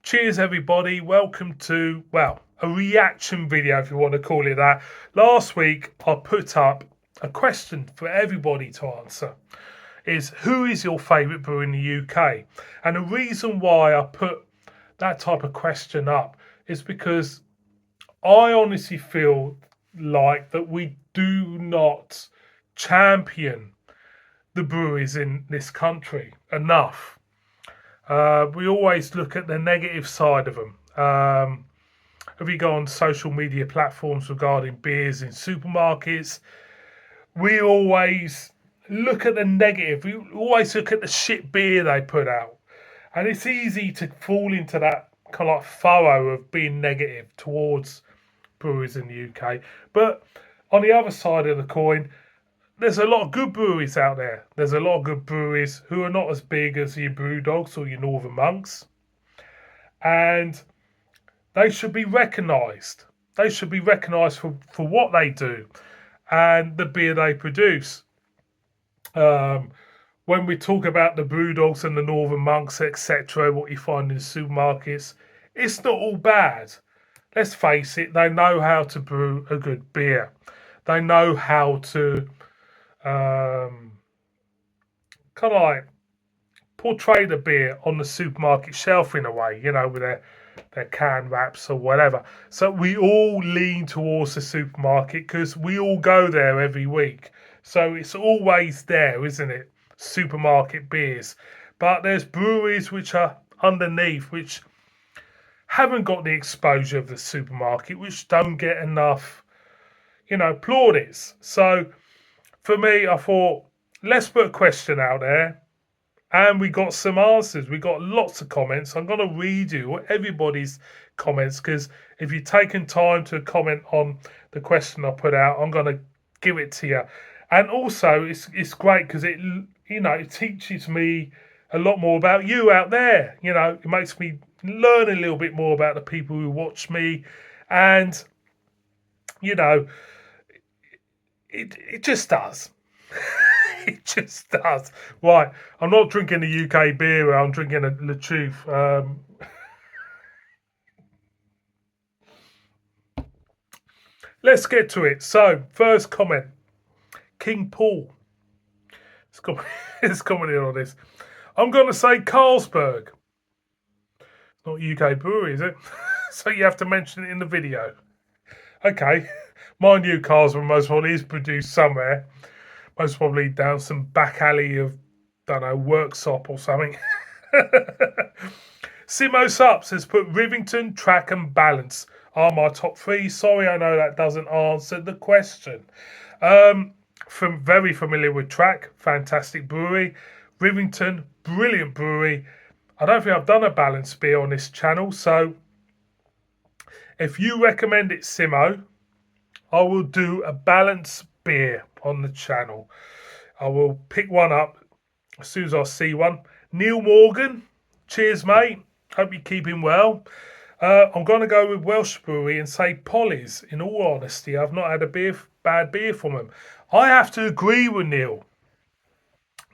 Cheers, everybody. Welcome to, well, a reaction video, if you want to call it that. Last week, I put up a question for everybody to answer. Is who is your favourite brewer in the UK? And the reason why I put that type of question up is because I honestly feel like that we do not champion the breweries in this country enough. We always look at the negative side of them. If you go on social media platforms regarding beers in supermarkets, we always look at the negative. We always look at the shit beer they put out. And it's easy to fall into that kind of like furrow of being negative towards breweries in the UK. But on the other side of the coin, there's a lot of good breweries out there. There's a lot of good breweries who are not as big as your Brewdogs or your Northern Monks. And they should be recognised. They should be recognised for what they do and the beer they produce. When we talk about the Brewdogs and the Northern Monks, etc., what you find in the supermarkets, it's not all bad. Let's face it, they know how to brew a good beer. They know how to kind of like portray the beer on the supermarket shelf in a way, with their can wraps or whatever. So we all lean towards the supermarket because we all go there every week. So it's always there, isn't it? Supermarket beers. But there's breweries which are underneath, which haven't got the exposure of the supermarket, which don't get enough, plaudits. So for me, I thought, let's put a question out there. And we got some answers. We got lots of comments. I'm going to read you everybody's comments because if you've taken time to comment on the question I put out, I'm going to give it to you. And also, it's great because it teaches me a lot more about you out there. It makes me learn a little bit more about the people who watch me, and it just does. It just does. Right, I'm not drinking a UK beer. I'm drinking a Le Truth. Let's get to it. So, first comment, King Paul. It's commenting on this. I'm going to say Carlsberg. Not UK brewery, is it? So you have to mention it in the video. Okay. Mind you, Carlsberg most probably is produced somewhere. Most probably down some back alley of, don't know, workshop or something. Simo Sup says, put Rivington, Track and Balance are my top three. Sorry, I know that doesn't answer the question. Very familiar with Track, fantastic brewery. Rivington, brilliant brewery. I don't think I've done a balanced beer on this channel, so if you recommend it, Simo, I will do a balanced beer on the channel. I will pick one up as soon as I see one. Neil Morgan, cheers, mate. Hope you're keeping well. I'm going to go with Welsh Brewery and say Polly's. In all honesty, I've not had a bad beer from them. I have to agree with Neil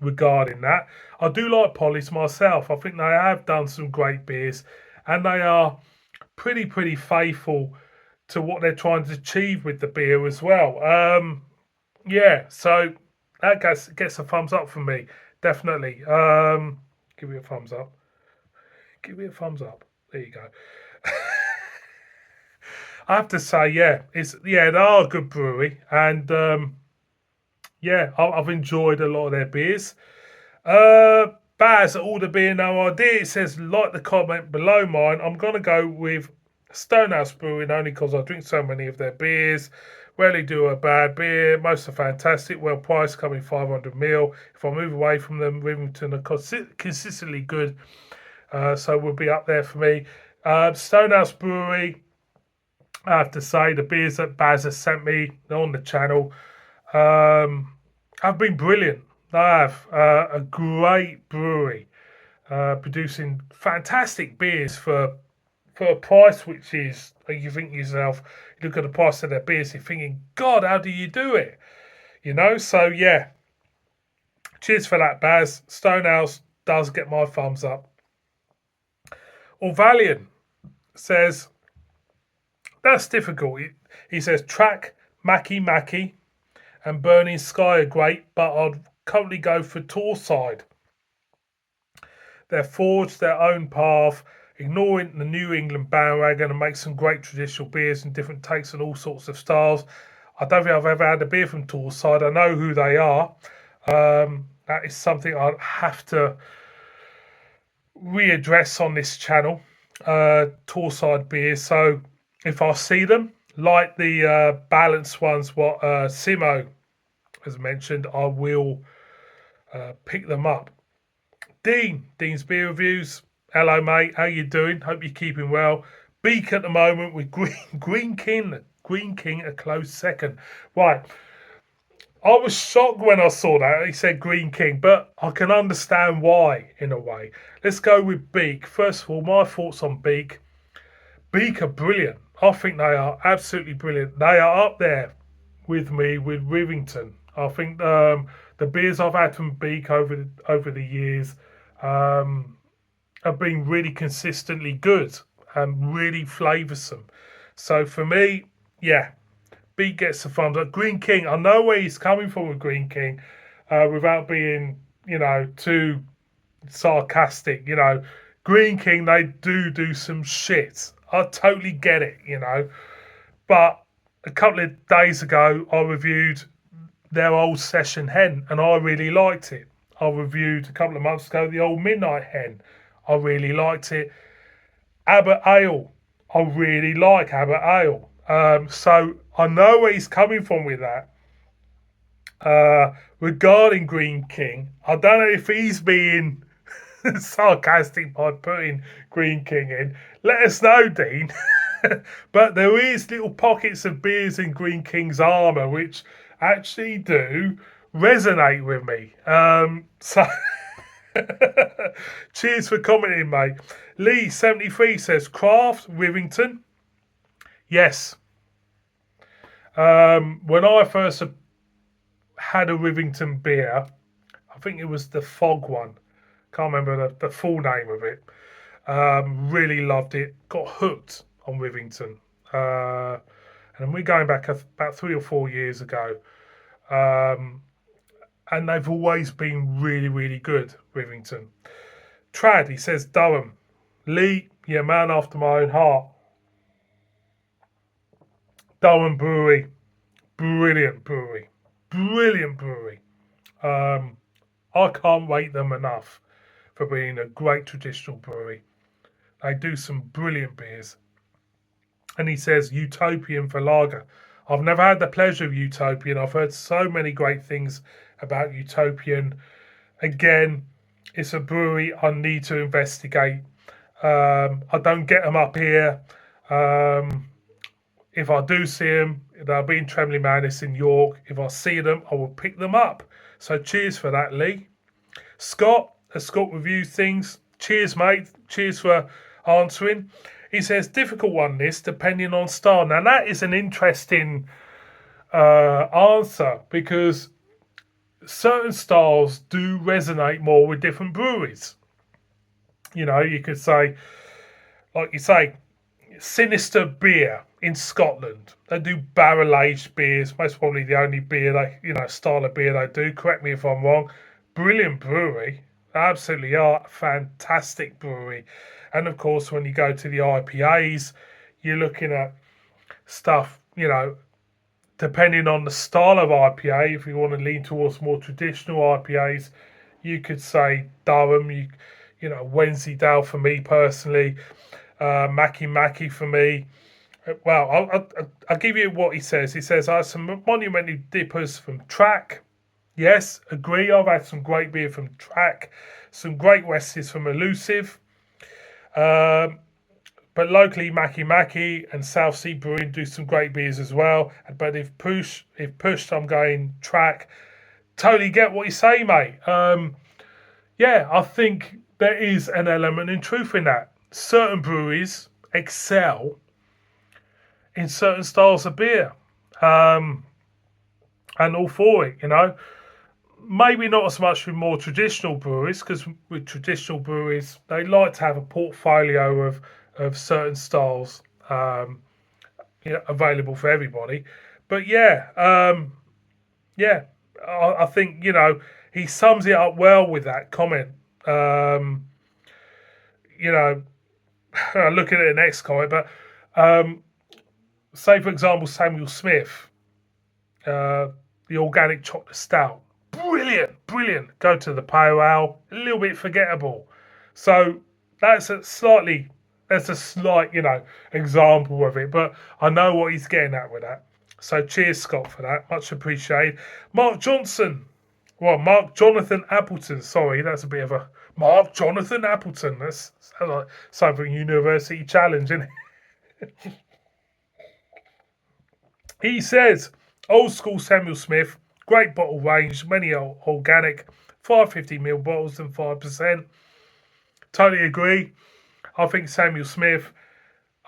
regarding that. I do like Polly's myself. I think they have done some great beers, and they are pretty faithful to what they're trying to achieve with the beer as well. Yeah, so that gets a thumbs up from me, definitely. Give me a thumbs up. Give me a thumbs up. There you go. I have to say, they are a good brewery, and I've enjoyed a lot of their beers. Baz, all the beer, no idea. It says, like the comment below mine, I'm going to go with Stonehouse Brewing only because I drink so many of their beers. Rarely do a bad beer. Most are fantastic, well priced, coming 500ml. If I move away from them, Rivington are consistently good. So we'll be up there for me. Stonehouse Brewery, I have to say, the beers that Baz has sent me on the channel have been brilliant. They have a great brewery, producing fantastic beers for a price which is, you think to yourself, you look at the price of their beers, you're thinking, God, how do you do it? So yeah. Cheers for that, Baz. Stonehouse does get my thumbs up. Orvalian says, that's difficult. He says, Track, Mackie, and Burning Sky are great, but I'd currently go for Torside. They've forged their own path, ignoring the New England bandwagon, and make some great traditional beers and different takes on all sorts of styles. I don't think I've ever had a beer from Torside. I know who they are. That is something I'd have to readdress on this channel. Torside beers. So if I see them, like the balanced ones, what Simo has mentioned, I will pick them up. Dean's Beer Reviews. Hello, mate. How you doing? Hope you're keeping well. Beak at the moment with Green King a close second. Right. I was shocked when I saw that. He said Green King, but I can understand why in a way. Let's go with Beak. First of all, my thoughts on Beak. Beak are brilliant. I think they are absolutely brilliant. They are up there with me with Rivington. I think the beers I've had from Beak over the years have been really consistently good and really flavoursome. So for me, yeah, Beak gets the thumbs up. Green King, I know where he's coming from with Green King, without being, too sarcastic. Green King, they do some shit. I totally get it, But a couple of days ago, I reviewed their old Session Hen, and I really liked it. I reviewed a couple of months ago the old Midnight Hen. I really liked it. Abbott Ale, I really like Abbott Ale. So I know where he's coming from with that. Regarding Green King, I don't know if he's being sarcastic by putting Green King in. Let us know, Dean. But there is little pockets of beers in Green King's armour which actually do resonate with me. So cheers for commenting, mate. Lee73 says Craft Rivington. Yes. When I first had a Rivington beer, I think it was the Fog one. Can't remember the full name of it. Really loved it. Got hooked on Rivington. And we're going back about 3 or 4 years ago. And they've always been really, really good, Rivington. Trad, he says Durham. Lee, yeah, man after my own heart. Durham Brewery. Brilliant brewery. Brilliant brewery. I can't rate them enough for being a great traditional brewery. They do some brilliant beers. And he says Utopian for lager. I've never had the pleasure of Utopian. I've heard so many great things about Utopian. Again, it's a brewery I need to investigate. I don't get them up here. If I do see them, they'll be in Tremley Madness in York. If I see them, I will pick them up. So cheers for that, Lee. Scott, as Scott reviews things, cheers, mate. Cheers for answering. He says, difficult one, this, depending on style. Now, that is an interesting answer because certain styles do resonate more with different breweries. You could say, like you say, Sinister Beer in Scotland. They do barrel-aged beers. Most probably the only beer style of beer they do. Correct me if I'm wrong. Brilliant brewery. They absolutely are. Fantastic brewery. And of course, when you go to the IPAs, you're looking at stuff, depending on the style of IPA. If you want to lean towards more traditional IPAs, you could say Durham, Wensleydale for me personally, Mackie for me. Well, I'll give you what he says. He says, I have some monumental dippers from Track. Yes, agree. I've had some great beer from Track. Some great Westies from Elusive. But locally, Mackie and South Sea Brewing do some great beers as well. But if pushed, I'm going Track. Totally get what you say, mate. Yeah, I think there is an element in truth in that. Certain breweries excel in certain styles of beer. And all for it, maybe not as much with more traditional breweries, because with traditional breweries, they like to have a portfolio of certain styles available for everybody. But yeah, yeah, I think, he sums it up well with that comment. Um, you know, looking at the next comment, but say, for example, Samuel Smith, uh, the organic chocolate stout. Brilliant, brilliant. Go to the pale ale, a little bit forgettable. So that's that's a slight, example of it. But I know what he's getting at with that. So cheers, Scott, for that. Much appreciated. Mark Johnson. Well, Mark Jonathan Appleton. Sorry, that's a bit of a Mark Jonathan Appleton. That's sounds like something University Challenge, isn't it? He says, old school Samuel Smith, great bottle range, many organic, 550ml bottles and 5%. Totally agree. I think Samuel Smith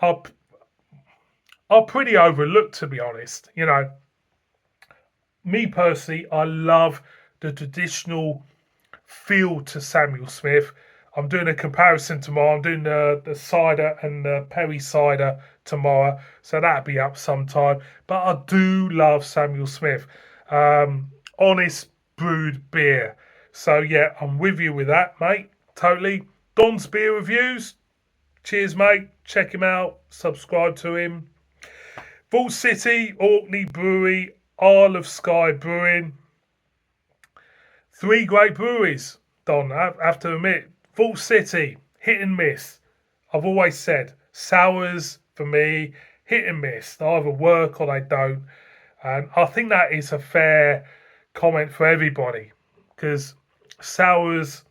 are, are pretty overlooked, to be honest. Me personally, I love the traditional feel to Samuel Smith. I'm doing a comparison tomorrow. I'm doing the cider and the Perry cider tomorrow, so that'll be up sometime. But I do love Samuel Smith. Honest brewed beer. So yeah, I'm with you with that, mate. Totally. Don's Beer Reviews. Cheers, mate. Check him out. Subscribe to him. Vault City, Orkney Brewery, Isle of Skye Brewing. Three great breweries, Don. I have to admit, Vault City, hit and miss. I've always said sours for me, hit and miss. They either work or they don't, and I think that is a fair comment for everybody because sours.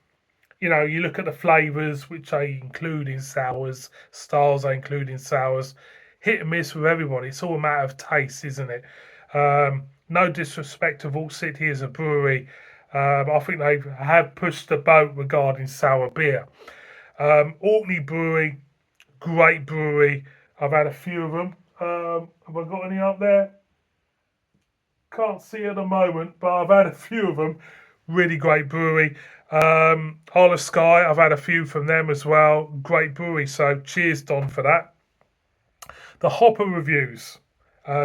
You look at the flavours which they include in sours, styles they include in sours. Hit and miss with everybody. It's all a matter of taste, isn't it? No disrespect to Vault City as a brewery. I think they have pushed the boat regarding sour beer. Orkney Brewery, great brewery. I've had a few of them. Have I got any up there? Can't see at the moment, but I've had a few of them. Really great brewery. Isle of Skye, I've had a few from them as well. Great brewery. So cheers, Don, for that. The Hopper Reviews.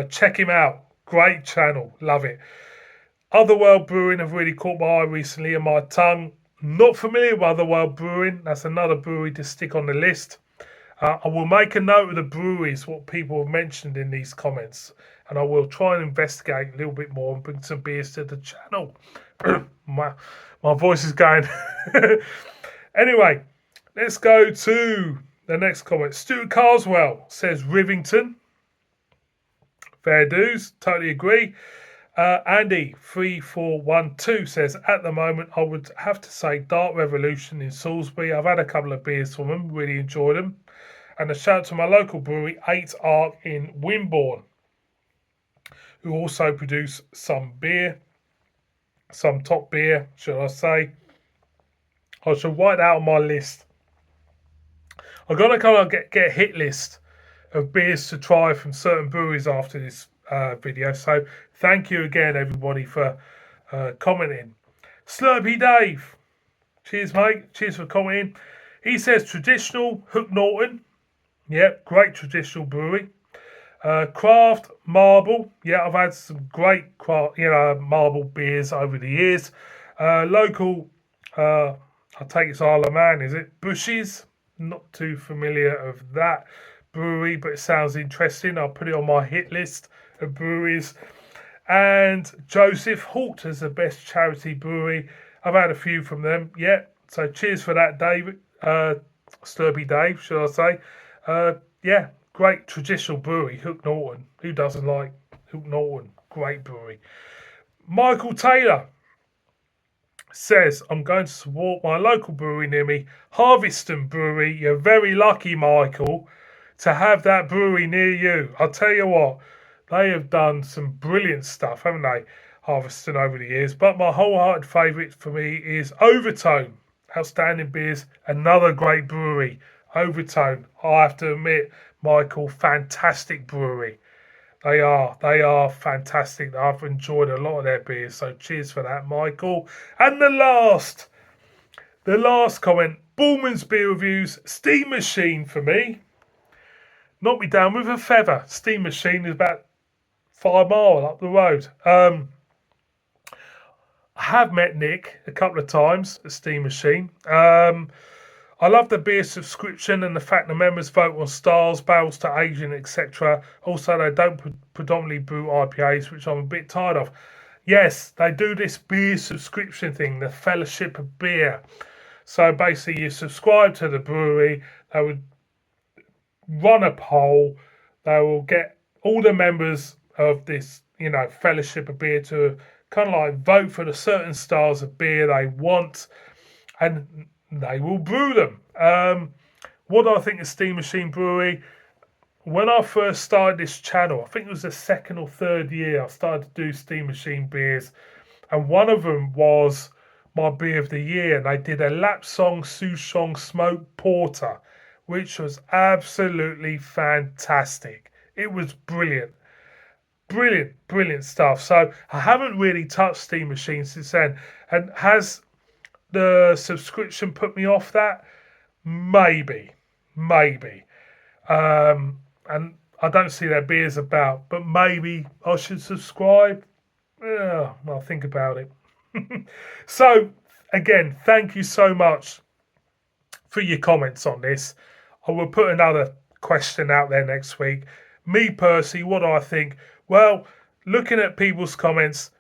Check him out. Great channel. Love it. Otherworld Brewing have really caught my eye recently and my tongue. Not familiar with Otherworld Brewing. That's another brewery to stick on the list. I will make a note of the breweries, what people have mentioned in these comments, and I will try and investigate a little bit more and bring some beers to the channel. my voice is going. Anyway, let's go to the next comment. Stuart Carswell says Rivington. Fair dues, totally agree. Andy 3412 says at the moment I would have to say Dark Revolution in Salisbury. I've had a couple of beers from them, really enjoyed them. And a shout out to my local brewery, 8 Ark in Wimborne, who also produce some beer, some top beer, should I say. I should write that on my list. I've got to kind of get a hit list of beers to try from certain breweries after this video. So thank you again, everybody, for commenting. Slurpy Dave, cheers, mate. Cheers for commenting. He says traditional Hook Norton. Yep, great traditional brewery. Craft Marble. Yeah, I've had some great craft, marble beers over the years. Local, I take it's Isle of Man, is it? Bushes. Not too familiar of that brewery, but it sounds interesting. I'll put it on my hit list of breweries. And Joseph Halt is the best charity brewery. I've had a few from them. Yeah, so cheers for that, David. Slurpy Dave, should I say. Yeah, great traditional brewery, Hook Norton. Who doesn't like Hook Norton? Great brewery. Michael Taylor says, I'm going to support my local brewery near me, Harveston Brewery. You're very lucky, Michael, to have that brewery near you. I'll tell you what, they have done some brilliant stuff, haven't they, Harveston, over the years. But my wholehearted favourite for me is Overtone. Outstanding beers, another great brewery. Overtone, I have to admit, Michael, fantastic brewery. They are fantastic. I've enjoyed a lot of their beers, so cheers for that, Michael. And the last comment, Bullman's Beer Reviews, Steam Machine for me. Knocked me down with a feather. Steam Machine is about 5 miles up the road. I have met Nick a couple of times at Steam Machine. I love the beer subscription and the fact the members vote on stars, barrels to aging, etc. Also, they don't predominantly brew IPAs, which I'm a bit tired of. Yes, they do this beer subscription thing, the Fellowship of Beer. So basically, you subscribe to the brewery, they would run a poll, they will get all the members of this, Fellowship of Beer to kind of like vote for the certain styles of beer they want, and they will brew them. What do I think of Steam Machine Brewery? When I first started this channel, I think it was the second or third year I started to do Steam Machine beers, and one of them was my beer of the year. And they did a Lapsang Souchong Smoked Porter, which was absolutely fantastic. It was brilliant. Brilliant stuff. So I haven't really touched Steam Machine since then. And has the subscription put me off that? Maybe. And I don't see their beers about, but maybe I should subscribe. Yeah, I'll think about it. So, again, thank you so much for your comments on this. I will put another question out there next week. Me, Percy, what do I think? Well, looking at people's comments,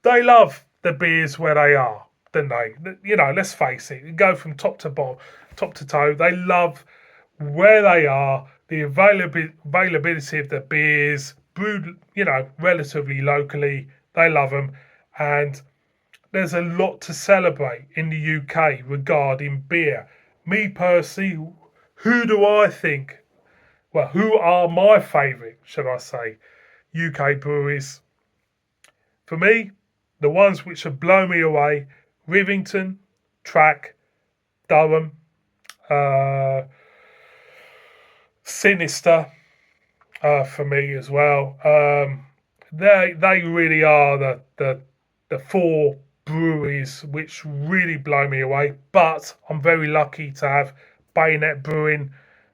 they love the beers where they are, don't they? Let's face it, you go from top to bottom, top to toe. They love where they are, the availability of the beers, brewed, relatively locally. They love them. And there's a lot to celebrate in the UK regarding beer. Me, Percy, who do I think? Well, who are my favourite, should I say, UK breweries? For me, the ones which have blown me away: Rivington, Track, Durham, Sinister, for me as well. They really are the four breweries which really blow me away. But I'm very lucky to have Bayonet Brewing,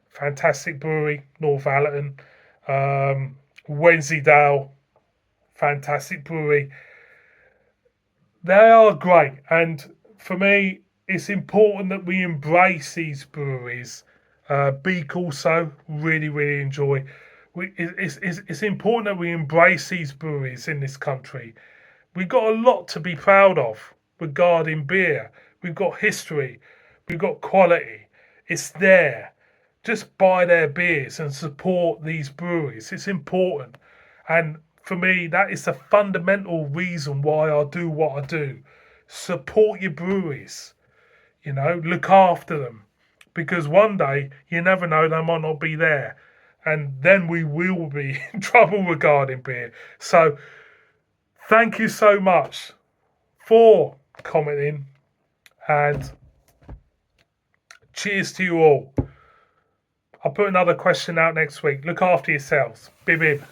fantastic brewery, Northallerton, Wensleydale, fantastic brewery. They are great, and for me, it's important that we embrace these breweries. Beak also really enjoy. It's important that we embrace these breweries in this country. We've got a lot to be proud of regarding beer. We've got history. We've got quality. It's there. Just buy their beers and support these breweries. It's important. And for me, that is the fundamental reason why I do what I do. Support your breweries. Look after them. Because one day, you never know, they might not be there. And then we will be in trouble regarding beer. So, thank you so much for commenting, and cheers to you all. I'll put another question out next week. Look after yourselves. Bib bib.